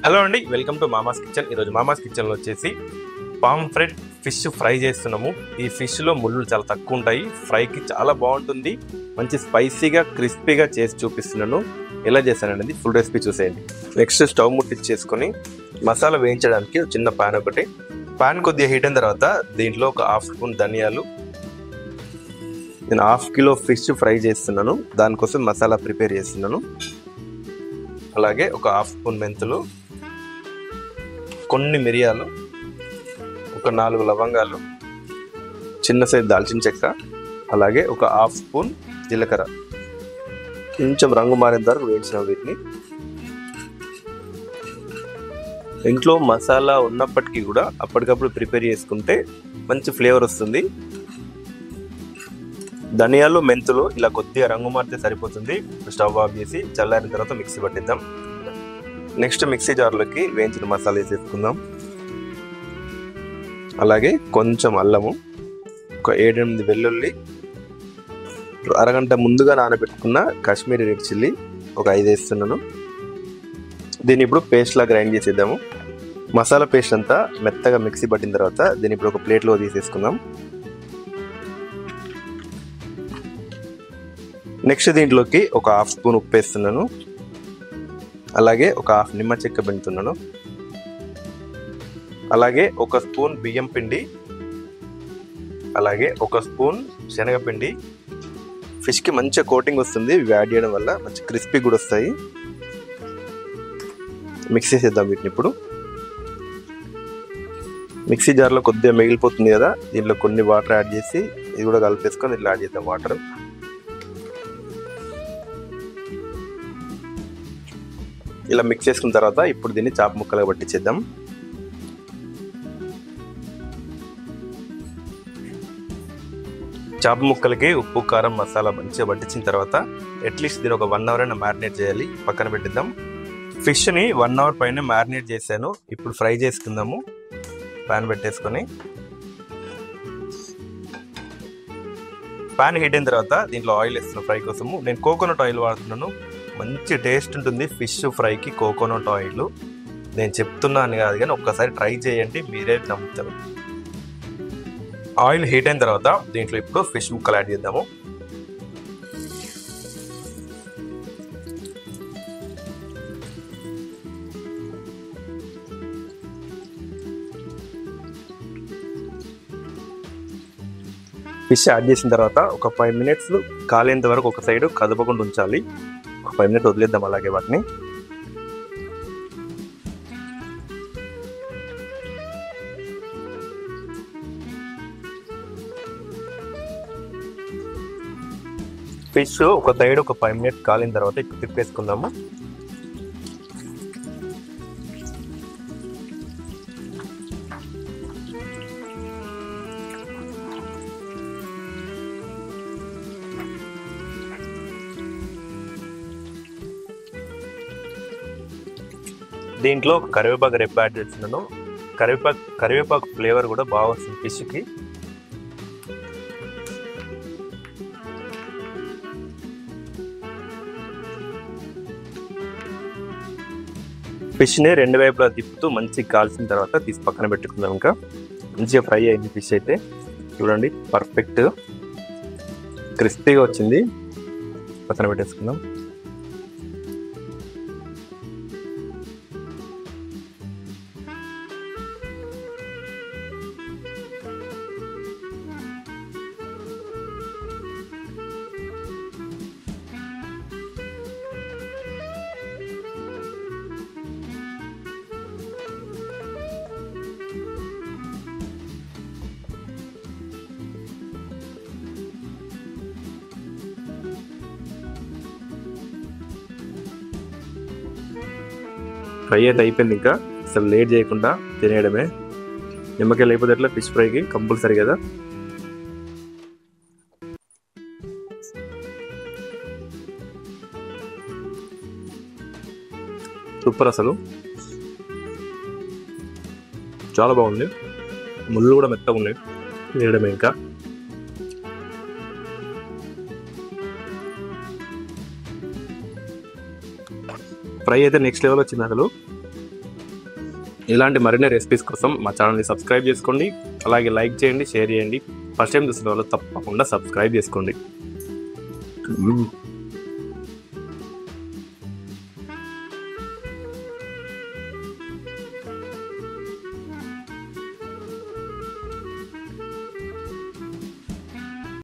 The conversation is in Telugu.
హలో అండి, వెల్కమ్ టు మామాస్ కిచెన్. ఈరోజు మామాస్ కిచెన్లో వచ్చేసి పాంఫ్రెట్ ఫిష్ ఫ్రై చేస్తున్నాము. ఈ ఫిష్లో ముళ్ళు చాలా తక్కువ ఉంటాయి, ఫ్రైకి చాలా బాగుంటుంది. మంచి స్పైసీగా క్రిస్పీగా చేసి చూపిస్తున్నాను. ఎలా చేశాననేది ఫుల్ రెసిపీ చూసేయండి. నెక్స్ట్ స్టవ్ ముట్టించేసుకొని మసాలా వేయించడానికి చిన్న పాన్ ఒకటి, పాన్ కొద్దిగా హీట్ అయిన తర్వాత దీంట్లో ఒక హాఫ్ స్పూన్ ధనియాలు, నేను హాఫ్ కిలో ఫిష్ ఫ్రై చేస్తున్నాను, దానికోసం మసాలా ప్రిపేర్ చేస్తున్నాను. అలాగే ఒక హాఫ్ స్పూన్ మెంతులు, కొన్ని మిరియాలు, ఒక 4 లవంగాలు, చిన్న సైజు దాల్చిన చెక్క, అలాగే ఒక హాఫ్ స్పూన్ జీలకర్ర. కొంచెం రంగు మారేంత వరకు వేయించిన వీటిని. ఇంట్లో మసాలా ఉన్నప్పటికీ కూడా అప్పటికప్పుడు ప్రిపేర్ చేసుకుంటే మంచి ఫ్లేవర్ వస్తుంది. ధనియాలు మెంతులు ఇలా కొద్దిగా రంగు మారితే సరిపోతుంది. స్టవ్ ఆఫ్ చేసి చల్లారిన తర్వాత మిక్సీ పట్టిద్దాం. నెక్స్ట్ మిక్సీ జార్లోకి వేయించిన మసాలా వేసేసుకుందాం. అలాగే కొంచెం అల్లము, ఒక 7-8 వెల్లుల్లి, అరగంట ముందుగా నానబెట్టుకున్న కాశ్మీరీ రెడ్ చిల్లీ ఒక 5 వేస్తున్నాను. దీన్ని ఇప్పుడు పేస్ట్లా గ్రైండ్ చేసేద్దాము. మసాలా పేస్ట్ అంతా మెత్తగా మిక్సీ పట్టిన తర్వాత దీన్ని ఇప్పుడు ఒక ప్లేట్లో తీసేసుకుందాం. నెక్స్ట్ దీంట్లోకి ఒక హాఫ్ స్పూన్ ఉప్పు వేస్తున్నాను. అలాగే ఒక హాఫ్ నిమ్మ చెక్క పిండుతున్నాను. అలాగే ఒక స్పూన్ బియ్యం పిండి, అలాగే ఒక స్పూన్ శనగపిండి. ఫిష్కి మంచి కోటింగ్ వస్తుంది ఇవి యాడ్ చేయడం వల్ల, మంచి క్రిస్పీ కూడా వస్తాయి. మిక్స్ చేసేద్దాం వీటిని. ఇప్పుడు మిక్సీ జార్లో కొద్దిగా మిగిలిపోతుంది కదా, దీంట్లో కొన్ని వాటర్ యాడ్ చేసి ఇది కూడా కలిపేసుకొని దీంట్లో యాడ్ చేద్దాం వాటర్. ఇలా మిక్స్ చేసుకున్న తర్వాత ఇప్పుడు దీన్ని చాప ముక్కలుగా పట్టించేద్దాం. చాప ముక్కలకి ఉప్పు కారం మసాలా మంచిగా పట్టించిన తర్వాత అట్లీస్ట్ దీన్ని ఒక 1 అవర్ అయినా మ్యారినేట్ చేయాలి. పక్కన పెట్టిద్దాం. ఫిష్ని 1 అవర్ పైన మ్యారినేట్ చేశాను. ఇప్పుడు ఫ్రై చేసుకుందాము. పాన్ పెట్టేసుకొని పాన్ హీట్ అయిన తర్వాత దీంట్లో ఆయిల్ వేస్తున్నాను ఫ్రై కోసము. నేను కోకోనట్ ఆయిల్ వాడుతున్నాను. మంచి టేస్ట్ ఉంటుంది ఫిష్ ఫ్రైకి కోకోనట్ ఆయిల్. నేను చెప్తున్నాను కాదు కానీ ఒక్కసారి ట్రై చేయండి, మీరే నమ్ముతారు. ఆయిల్ హీట్ అయిన తర్వాత దీంట్లో ఇప్పుడు ఫిష్ ముక్కలు యాడ్ చేద్దాము. ఫిష్ యాడ్ చేసిన తర్వాత ఒక 5 మినిట్స్ కాలేంత వరకు ఒక సైడ్ కదపకుండా ఉంచాలి. ఒక 5 మినిట్స్ వదిలేద్దాం అలాగే వాటిని. ఫిష్ ఒక సైడ్ ఒక 5 మినిట్స్ కాలిన తర్వాత ఇప్పుడు తిప్పేసుకుందాము. దీంట్లో కరివేపాకు రెప్ప యాడ్ చేస్తున్నాను. కరివేపాకు ఫ్లేవర్ కూడా బాగా వస్తుంది ఫిష్కి. ఫిష్ని 2 వైపులా తిప్పుతూ మంచిగా కాల్చిన తర్వాత తీసి పక్కన పెట్టుకుందాం. ఇంకా మంచిగా ఫ్రై అయింది ఫిష్ అయితే. చూడండి పర్ఫెక్ట్ క్రిస్పీగా వచ్చింది. పక్కన పెట్టేసుకుందాం. ఫ్రై అయితే అయిపోయింది. ఇంకా అసలు లేట్ చేయకుండా తినేయడమే. నిమ్మకాయ లేకపోతే ఎట్లా ఫిష్ ఫ్రైకి కంపల్సరీ కదా. సూపర్, అసలు చాలా బాగుంది. ముళ్ళు కూడా మెత్తగా ఉన్నాయి. తినేయడమే ఇంకా. ఫ్రై అయితే నెక్స్ట్ లెవెల్ వచ్చింది అసలు. ఇలాంటి మరిన్ని రెసిపీస్ కోసం మా ఛానల్ని సబ్స్క్రైబ్ చేసుకోండి. అలాగే లైక్ చేయండి, షేర్ చేయండి. ఫస్ట్ టైం చూసిన వాళ్ళు తప్పకుండా సబ్స్క్రైబ్ చేసుకోండి.